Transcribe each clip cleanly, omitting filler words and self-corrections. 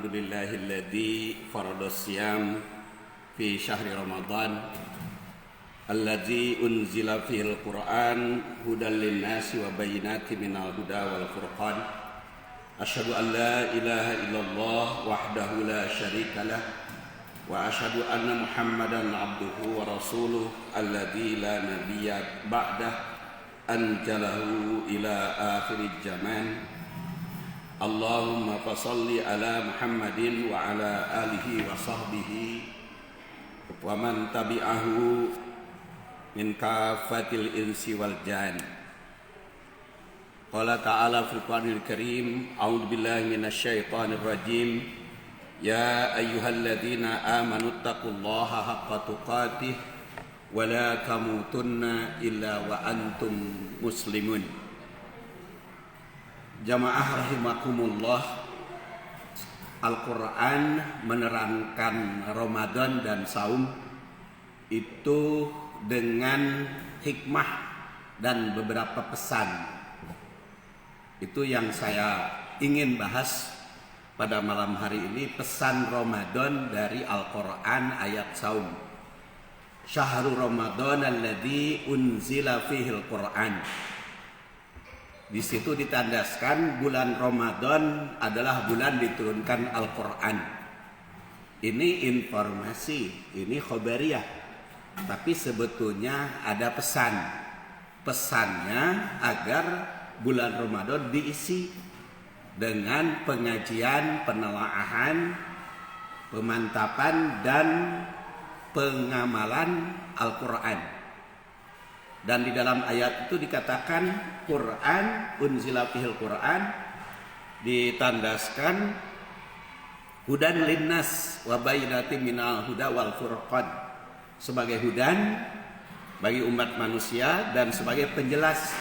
Alhamdulillahilladzi faradhas siyam fi syahri Ramadan alladzi unzila fihil Qur'an hudan linnasi wa bayyinatin minal huda wal furqan. Asyhadu an la ilaha illallah wahdahu la syarikalah wa asyhadu anna Muhammadan abduhu wa rasuluh alladzi la nabiyya ba'dah anjalahu ila akhiril zaman. Allahumma fasalli ala Muhammadin wa ala alihi wa sahbihi wa man tabi'ahu min kafatil insi wal jan. Qala ta'ala fil Qur'anil Karim, a'udzu billahi minasy syaithanir rajim. Ya ayyuhalladzina amanu taqullaha haqqa tuqatih wa la tamutunna illa wa antum muslimun. Jamaah rahimakumullah, Al-Quran menerangkan Ramadan dan saum itu dengan hikmah dan beberapa pesan. Itu yang saya ingin bahas pada malam hari ini, pesan Ramadan dari Al-Quran ayat saum. Syahrul Ramadan alladzi unzila fihil Quran. Di situ ditandaskan bulan Ramadan adalah bulan diturunkan Al-Quran. Ini informasi, ini khobariyah. Tapi sebetulnya ada pesan. Pesannya agar bulan Ramadan diisi dengan pengajian, penelaahan, pemantapan, dan pengamalan Al-Quran. Dan di dalam ayat itu dikatakan Quran, unzila fihil Quran, ditandaskan hudan linnas wa bayyinatin minal huda wal furqan, sebagai hudan bagi umat manusia dan sebagai penjelas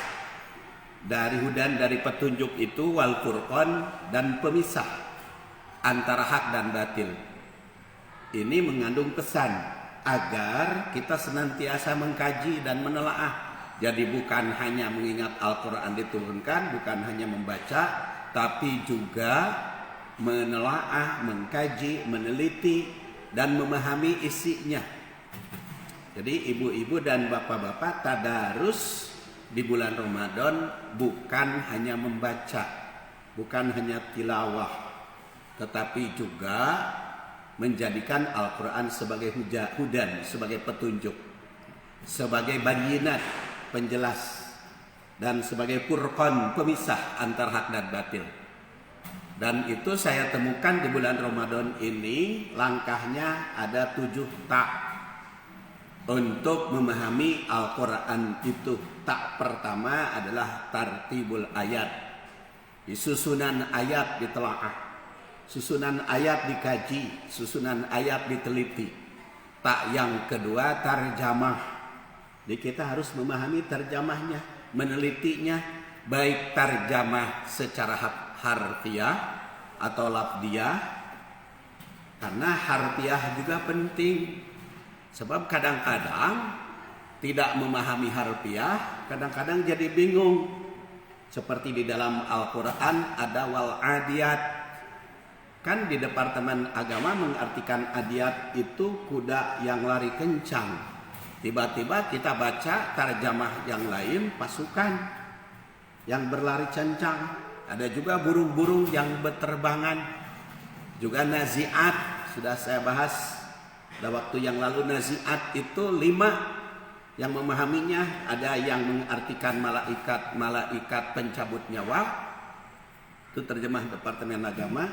dari hudan, dari petunjuk itu, wal furqan, dan pemisah antara hak dan batil. Ini mengandung pesan agar kita senantiasa mengkaji dan menelaah. Jadi bukan hanya mengingat Al-Quran diturunkan, bukan hanya membaca, tapi juga menelaah, mengkaji, meneliti, dan memahami isinya. Jadi ibu-ibu dan bapak-bapak, tadarus di bulan Ramadan bukan hanya membaca, bukan hanya tilawah, tetapi juga menjadikan Al-Quran sebagai hudan, sebagai petunjuk, sebagai bayyinat, penjelas, dan sebagai furqan, pemisah antara hak dan batil. Dan itu saya temukan di bulan Ramadan ini, langkahnya ada 7 tak untuk memahami Al-Quran itu. Tak pertama adalah tartibul ayat, di susunan ayat ditelaah, susunan ayat dikaji, susunan ayat diteliti. Tak yang kedua tarjamah. Jadi kita harus memahami tarjamahnya, menelitinya, baik tarjamah secara harfiah atau lafdiyah. Karena harfiah juga penting. Sebab kadang-kadang tidak memahami harfiah, kadang-kadang jadi bingung. Seperti di dalam Al-Quran ada wal adiyat. Kan di Departemen Agama mengartikan adiyat itu kuda yang lari kencang. Tiba-tiba kita baca tarjamah yang lain, pasukan yang berlari kencang. Ada juga burung-burung yang berterbangan. Juga naziat, sudah saya bahas pada waktu yang lalu. Naziat itu 5 yang memahaminya. Ada yang mengartikan malaikat pencabut nyawa. Itu terjemah Departemen Agama.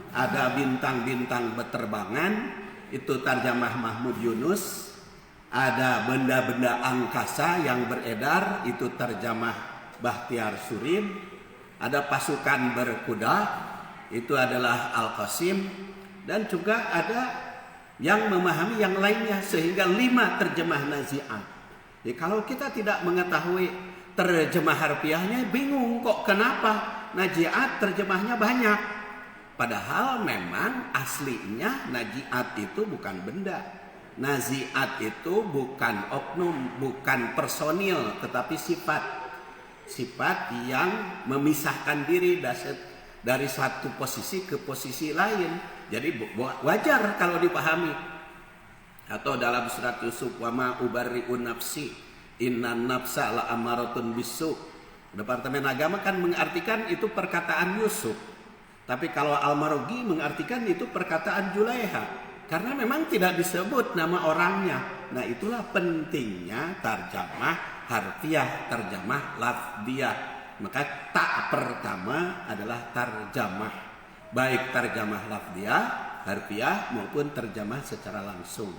Ada bintang-bintang berterbangan, itu terjemah Mahmud Yunus. Ada benda-benda angkasa yang beredar, itu terjemah Bahtiar Surin. Ada pasukan berkuda, itu adalah Al-Qasim. Dan juga ada yang memahami yang lainnya, sehingga 5 terjemah nazi'at. Jadi kalau kita tidak mengetahui terjemah harfiahnya, bingung kok kenapa nazi'at terjemahnya banyak. Padahal memang aslinya nazi'at itu bukan benda. Nazi'at itu bukan oknum, bukan personil, tetapi sifat. Sifat yang memisahkan diri dari satu posisi ke posisi lain. Jadi wajar kalau dipahami. Atau dalam surat Yusuf, wa ma ubarri'un nafsi innan nafsa la amaratun bisu. Departemen Agama kan mengartikan itu perkataan Yusuf. Tapi kalau Al-Marogi mengartikan itu perkataan Julaiha. Karena memang tidak disebut nama orangnya. Nah, itulah pentingnya tarjamah harfiah, tarjamah lafdiyah. Maka tak pertama adalah tarjamah. Baik tarjamah lafdiyah, harfiah maupun terjemah secara langsung.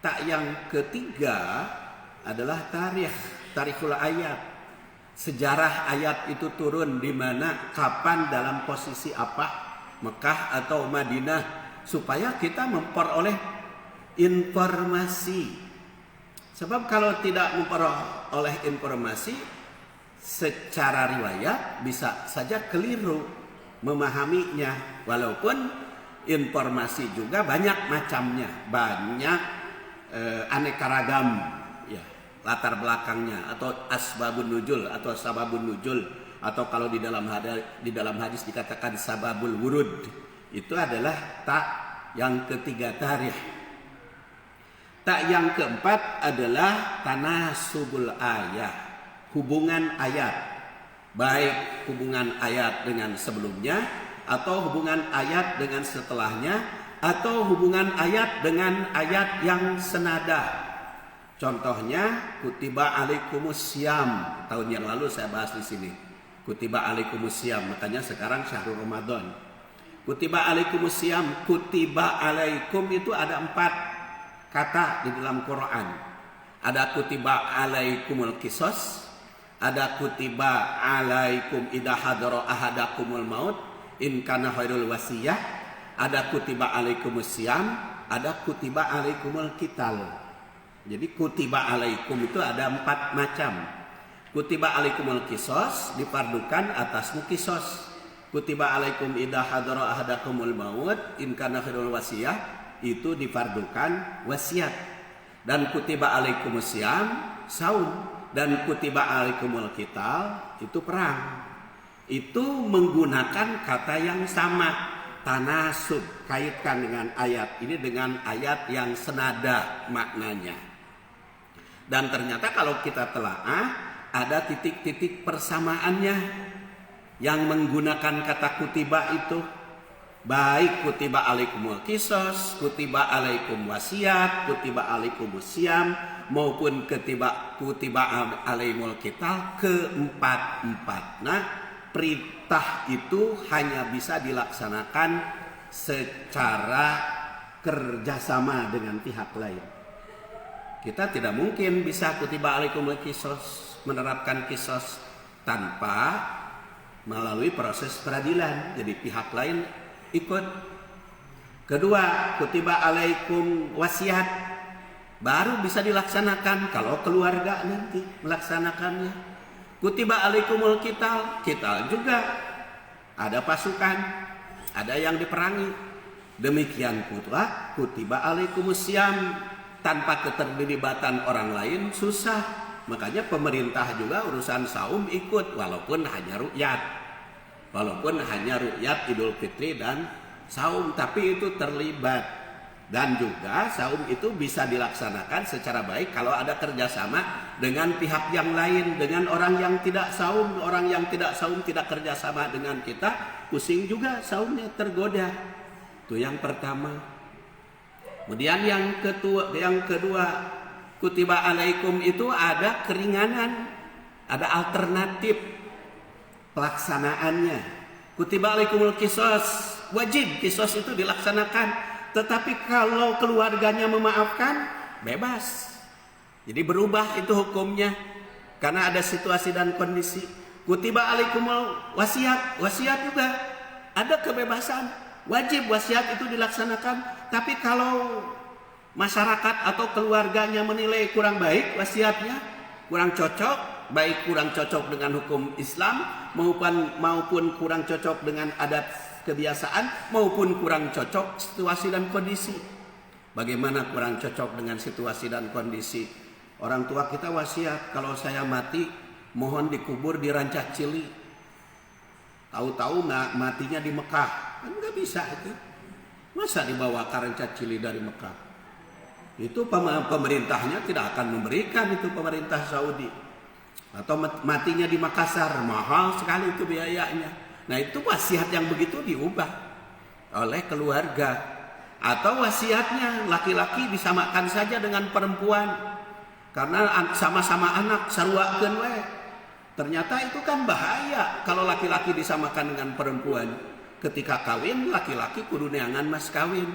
Tak yang ketiga adalah tarikhul ayat. Sejarah ayat itu turun di mana, kapan, dalam posisi apa, Mekah atau Madinah, supaya kita memperoleh informasi. Sebab kalau tidak memperoleh informasi secara riwayat bisa saja keliru memahaminya, walaupun informasi juga banyak macamnya, banyak aneka ragam ya, latar belakangnya, atau asbabun nuzul atau sababun nuzul, atau kalau di dalam hadis dikatakan sababul wurud. Itu adalah tak yang ketiga, tarikh. Tak yang keempat adalah tanasubul ayat, hubungan ayat, baik hubungan ayat dengan sebelumnya atau hubungan ayat dengan setelahnya, atau hubungan ayat dengan ayat yang senada. Contohnya kutiba alaikumusiyam, tahun yang lalu saya bahas di sini. Kutiba alaikumusiyam, makanya sekarang syahrul Ramadan. Kutiba alaikumusiyam, kutiba alaikum itu ada 4 kata di dalam Quran. Ada kutiba alaikumul qisas, ada kutiba alaikum idza hadara ahadakumul maut in kana khairul wasiyah, ada kutiba alaikumusiyam, ada kutiba alaikumul qital. Jadi kutiba alaikum itu ada 4 macam. Kutiba alaikumul qisas difardukan atasmu qisas. Kutiba alaikum idza hadara ahadakumul maut in kana khairul wasiyah itu difardukan wasiat. Dan kutiba alaikumusiyam saum, dan kutiba alaikumul qital itu perang. Itu menggunakan kata yang sama, tanasub, kaitkan dengan ayat ini dengan ayat yang senada maknanya. Dan ternyata kalau kita telaah ada titik-titik persamaannya yang menggunakan kata kutiba itu, baik kutiba alaikumul qisas, kutiba alaikum wasiat, kutiba alaikumusiyam maupun kutiba alaimul qital, keempat-empat. Nah, perintah itu hanya bisa dilaksanakan secara kerjasama dengan pihak lain. Kita tidak mungkin bisa kutiba alaikumul qisas, menerapkan qisas tanpa melalui proses peradilan. Jadi pihak lain ikut. Kedua, kutiba alaikum wasiat, baru bisa dilaksanakan kalau keluarga nanti melaksanakannya. Kutiba alaikumul qital, qital juga ada pasukan, ada yang diperangi. Demikian pula kutiba alaikumusiyam, tanpa keterlibatan orang lain susah. Makanya pemerintah juga urusan saum ikut, walaupun hanya ru'yat Idul Fitri dan saum, tapi itu terlibat. Dan juga saum itu bisa dilaksanakan secara baik kalau ada kerjasama dengan pihak yang lain, dengan orang yang tidak saum. Orang yang tidak saum tidak kerjasama dengan kita, pusing juga saumnya, tergoda. Itu yang pertama. Kemudian yang kedua, kutiba alaikum itu ada keringanan, ada alternatif pelaksanaannya. Kutiba alaikumul qisas, wajib qisas itu dilaksanakan. Tetapi kalau keluarganya memaafkan, bebas. Jadi berubah itu hukumnya karena ada situasi dan kondisi. Kutiba alaikumul wasiat, wasiat juga ada kebebasan. Wajib wasiat itu dilaksanakan. Tapi kalau masyarakat atau keluarganya menilai kurang baik wasiatnya, kurang cocok, baik kurang cocok dengan hukum Islam maupun kurang cocok dengan adat kebiasaan, maupun kurang cocok situasi dan kondisi. Bagaimana kurang cocok dengan situasi dan kondisi? Orang tua kita wasiat, kalau saya mati mohon dikubur di Rancah Cili. tahu-tahu matinya di Mekah, kan nggak bisa itu. Masa dibawa ke Rancacili dari Mekah? Itu pemerintahnya tidak akan memberikan itu, pemerintah Saudi. Atau matinya di Makassar, mahal sekali itu biayanya. Nah itu wasiat yang begitu diubah oleh keluarga. Atau wasiatnya laki-laki disamakan saja dengan perempuan karena sama-sama anak sarwakeun we. Ternyata itu kan bahaya kalau laki-laki disamakan dengan perempuan. Ketika kawin, laki-laki kudu neangan mas kawin,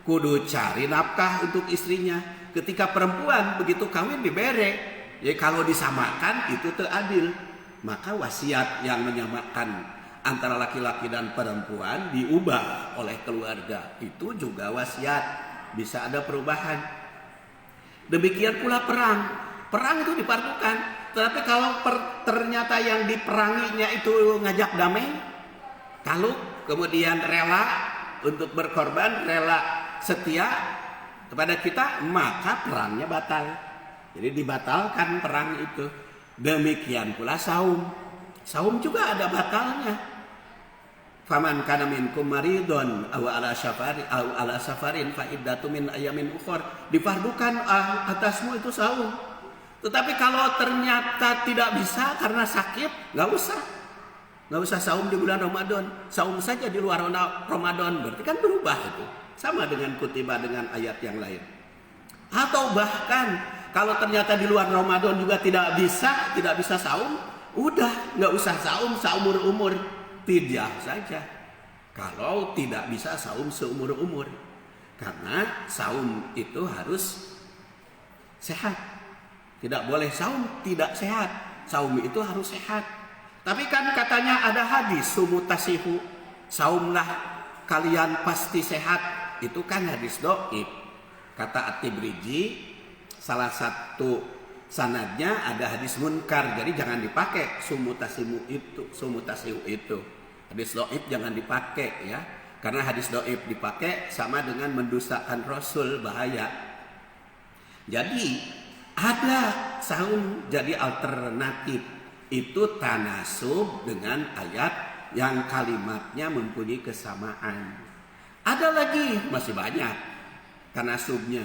kudu cari nafkah untuk istrinya. Ketika perempuan begitu kawin dibere. Jadi kalau disamakan itu teu adil. Maka wasiat yang menyamakan antara laki-laki dan perempuan diubah oleh keluarga. Itu juga wasiat, bisa ada perubahan. Demikian pula perang. Perang itu dipardukan. Tetapi kalau ternyata yang diperanginya itu ngajak damai, kalau kemudian rela untuk berkorban, rela setia kepada kita, maka perangnya batal. Jadi dibatalkan perang itu. Demikian pula saum. Saum juga ada batalnya. Faman kana minkum maridun aw ala safarin fa iddatu min ayamin ukhra. Difardukan atasmu itu saum. Tetapi kalau ternyata tidak bisa karena sakit, nggak usah saum di bulan Ramadan. Saum saja di luar Ramadan. Berarti kan berubah itu. Sama dengan kutiba dengan ayat yang lain. Atau bahkan kalau ternyata di luar Ramadan juga tidak bisa saum, udah nggak usah saum seumur-umur, fidyah saja. Kalau tidak bisa saum seumur-umur, karena saum itu harus sehat. Tidak boleh saum tidak sehat. Saum itu harus sehat. Tapi kan katanya ada hadis sumutasihu, saumlah kalian pasti sehat. Itu kan hadis dhaif. Kata At-Tibriji, salah satu sanadnya ada hadis munkar, jadi jangan dipakai sumutasihu itu. Hadis dhaif jangan dipakai ya, karena hadis dhaif dipakai sama dengan mendustakan Rasul, bahaya. Jadi ada saum jadi alternatif, itu tanasub dengan ayat yang kalimatnya mempunyai kesamaan. Ada lagi, masih banyak tanasubnya.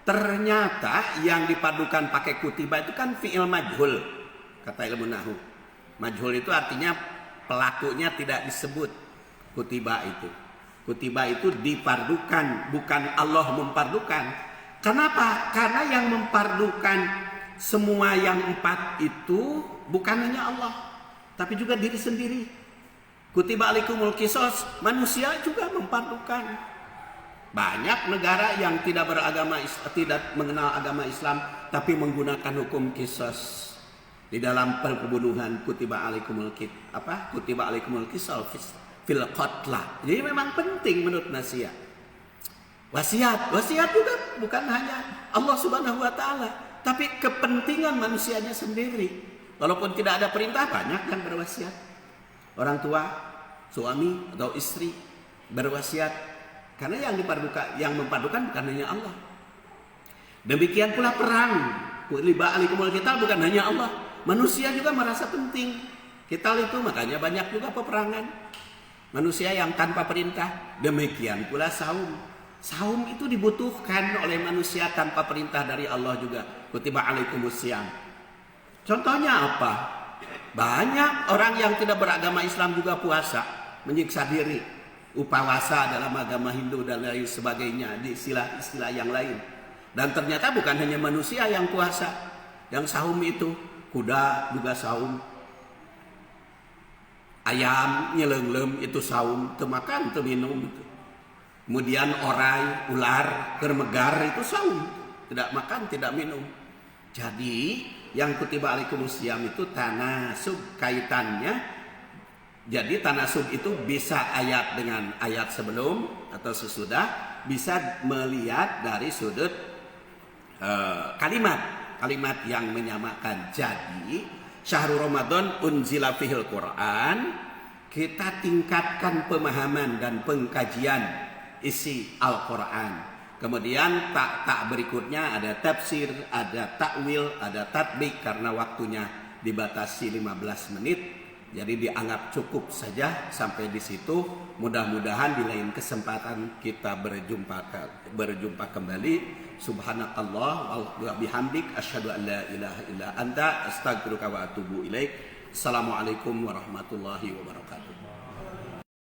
Ternyata yang dipadukan pakai kutiba itu kan fi'il majhul, kata ilmu nahwu. Majhul itu artinya pelakunya tidak disebut. Kutiba itu dipardukan, bukan Allah mempardukan. Kenapa? Karena yang mempardukan semua yang 4 itu bukan hanya Allah, tapi juga diri sendiri. Kutiba alaikumul qisas, manusia juga mempardukan. Banyak negara yang tidak mengenal agama Islam tapi menggunakan hukum qisas. Di dalam pembunuhan kutiba alaikumul qisas fil qatla. Jadi memang penting menurut nasihat. Wasiat juga bukan hanya Allah Subhanahu wa taala, tapi kepentingan manusianya sendiri. Walaupun tidak ada perintah, banyak yang berwasiat. Orang tua, suami atau istri berwasiat, karena yang mempardukan bukan hanya Allah. Demikian pula perang. Kutiba alaikumul qital bukan hanya Allah, manusia juga merasa penting. Qital itu makanya banyak juga peperangan. Manusia yang tanpa perintah. Demikian pula saum. Saum itu dibutuhkan oleh manusia tanpa perintah dari Allah juga. Kutiba alaikumusiyam. Contohnya apa? Banyak orang yang tidak beragama Islam juga puasa, menyiksa diri. Upawasa dalam agama Hindu dan lain sebagainya, di istilah-istilah yang lain. Dan ternyata bukan hanya manusia yang puasa, yang saum itu, kuda juga saum. Ayam nyelenglem itu saum, temakan, teminum itu. Kemudian orai, ular, kermegar itu saum, tidak makan, tidak minum. Jadi yang kutiba alaikumusiyam itu tanasub kaitannya. Jadi tanasub itu bisa ayat dengan ayat sebelum atau sesudah, bisa melihat dari sudut kalimat yang menyamakan. Jadi syahrul Ramadan unzila fihil Quran, kita tingkatkan pemahaman dan pengkajian isi Al-Quran. Kemudian tak berikutnya ada tafsir, ada takwil, ada tatbik, karena waktunya dibatasi 15 menit. Jadi dianggap cukup saja sampai di situ. Mudah-mudahan di lain kesempatan kita berjumpa kembali. Subhanakallah wa bihamdik asyhadu an la ilaha illa anta astaghfiruka wa atubu ilaik. Assalamualaikum warahmatullahi wabarakatuh.